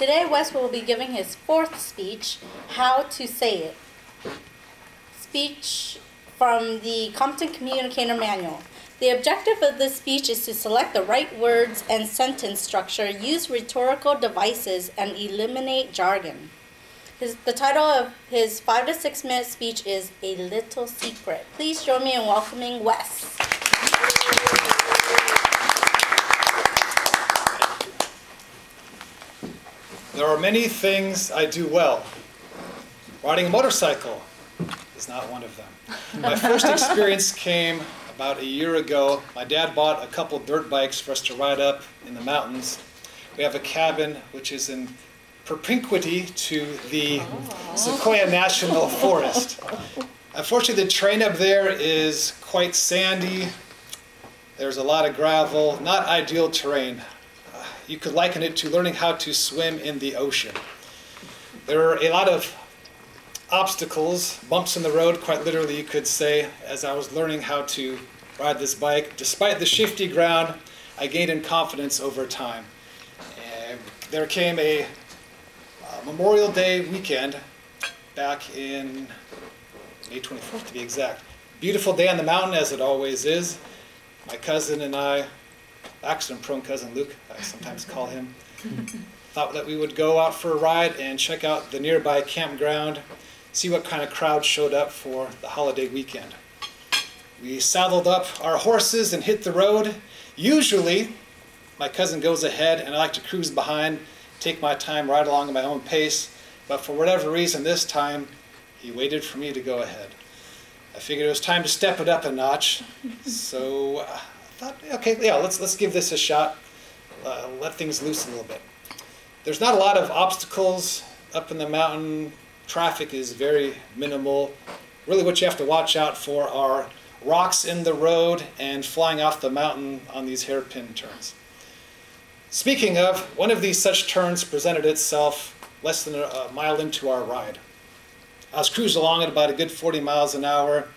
Today, Wes will be giving his fourth speech, How to Say It. Speech from the Compton Communicator Manual. The objective of this speech is to select the right words and sentence structure, use rhetorical devices, and eliminate jargon. The title of his 5 to 6 minute speech is A Little Secret. Please join me in welcoming Wes. There are many things I do well. Riding a motorcycle is not one of them. My first experience came about a year ago. My dad bought a couple dirt bikes for us to ride up in the mountains. We have a cabin which is in perpetuity to the Sequoia National Forest. Unfortunately, the terrain up there is quite sandy. There's a lot of gravel, not ideal terrain. You could liken it to learning how to swim in the ocean. There are a lot of obstacles, bumps in the road, quite literally you could say, as I was learning how to ride this bike. Despite the shifty ground, I gained in confidence over time. And there came a Memorial Day weekend back in May 24th to be exact. Beautiful day on the mountain, as it always is. My cousin and I, accident-prone cousin Luke, I sometimes call him, thought that we would go out for a ride and check out the nearby campground, see what kind of crowd showed up for the holiday weekend. We saddled up our horses and hit the road. Usually, my cousin goes ahead and I like to cruise behind, take my time right along at my own pace, but for whatever reason this time, he waited for me to go ahead. I figured it was time to step it up a notch, so I thought, okay, yeah, let's give this a shot, let things loose a little bit. There's not a lot of obstacles up in the mountain. Traffic is very minimal. Really what you have to watch out for are rocks in the road and flying off the mountain on these hairpin turns. Speaking of, one of these such turns presented itself less than a mile into our ride. I was cruising along at about a good 40 miles an hour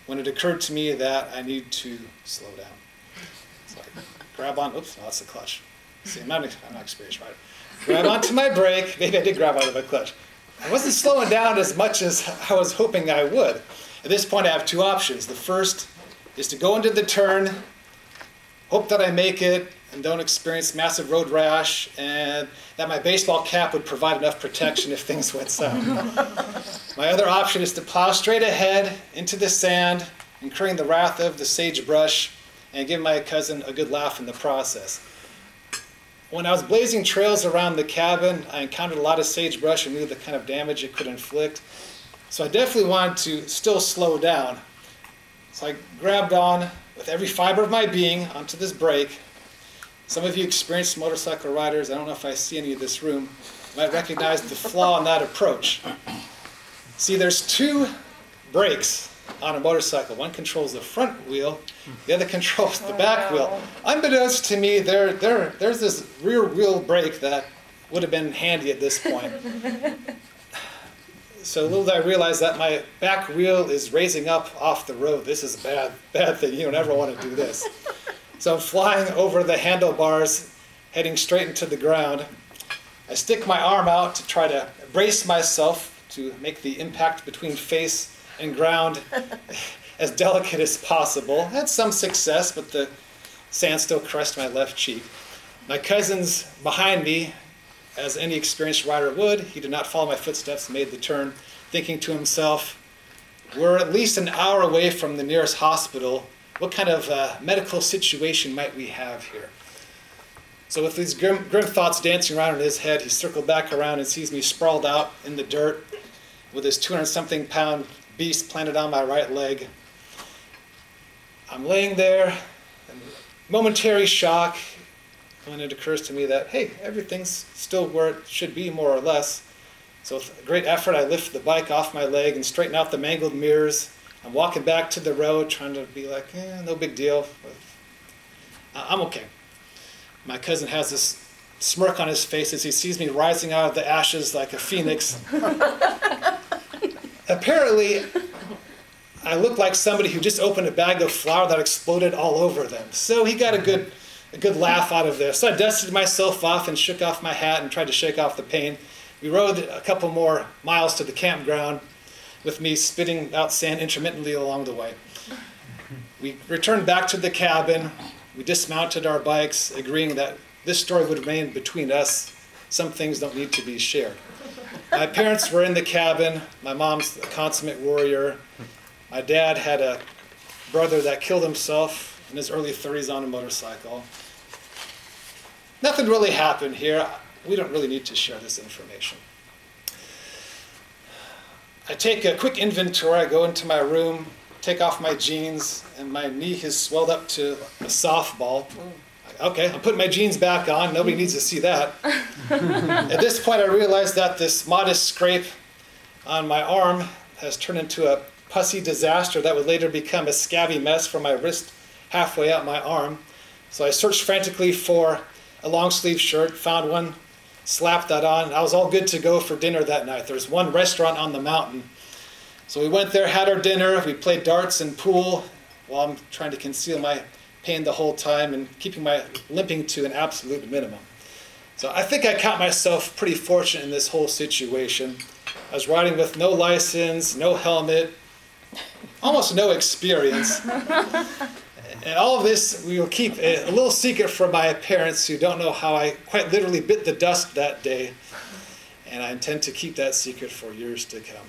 when it occurred to me that I need to slow down. So I grab on, oops, no, that's the clutch. See, I'm not an experienced rider. Grab onto my brake, maybe I did grab onto my clutch. I wasn't slowing down as much as I was hoping I would. At this point I have two options. The first is to go into the turn, hope that I make it, and don't experience massive road rash, and that my baseball cap would provide enough protection if things went south. My other option is to plow straight ahead into the sand, incurring the wrath of the sagebrush, and give my cousin a good laugh in the process. When I was blazing trails around the cabin, I encountered a lot of sagebrush and knew the kind of damage it could inflict. So I definitely wanted to still slow down. So I grabbed on with every fiber of my being onto this brake. Some of you experienced motorcycle riders, I don't know if I see any in this room, might recognize the flaw in that approach. See, there's two brakes on a motorcycle. One controls the front wheel, the other controls the back wheel. Unbeknownst to me, there's this rear wheel brake that would have been handy at this point. So little did I realize that my back wheel is raising up off the road. This is a bad thing. You don't ever want to do this. So I'm flying over the handlebars, heading straight into the ground. I stick my arm out to try to brace myself to make the impact between face and ground as delicate as possible. I had some success, but the sand still crushed my left cheek. My cousin's behind me, as any experienced rider would. He did not follow my footsteps and made the turn, thinking to himself, we're at least an hour away from the nearest hospital. What kind of medical situation might we have here? So with these grim thoughts dancing around in his head, he circled back around and sees me sprawled out in the dirt with this 200-something pound beast planted on my right leg. I'm laying there in momentary shock when it occurs to me that, hey, everything's still where it should be, more or less. So with great effort, I lift the bike off my leg and straighten out the mangled mirrors. I'm walking back to the road, trying to be like, no big deal. I'm okay. My cousin has this smirk on his face as he sees me rising out of the ashes like a phoenix. Apparently, I look like somebody who just opened a bag of flour that exploded all over them. So he got a good a good laugh out of this. So I dusted myself off and shook off my hat and tried to shake off the pain. We rode a couple more miles to the campground with me spitting out sand intermittently along the way. We returned back to the cabin. We dismounted our bikes, agreeing that this story would remain between us. Some things don't need to be shared. My parents were in the cabin. My mom's a consummate warrior. My dad had a brother that killed himself in his early 30s on a motorcycle. Nothing really happened here. We don't really need to share this information. I take a quick inventory. I go into my room, take off my jeans, and my knee has swelled up to a softball. Okay, I'm putting my jeans back on. Nobody needs to see that. At this point, I realized that this modest scrape on my arm has turned into a pussy disaster that would later become a scabby mess from my wrist halfway up my arm. So I searched frantically for a long sleeve shirt, found one, slapped that on. I was all good to go for dinner that night. There's one restaurant on the mountain. So we went there, had our dinner, we played darts and pool while I'm trying to conceal my pain the whole time and keeping my limping to an absolute minimum. So I think I count myself pretty fortunate in this whole situation. I was riding with no license, no helmet, almost no experience. And all of this we will keep a little secret from my parents, who don't know how I quite literally bit the dust that day. And I intend to keep that secret for years to come.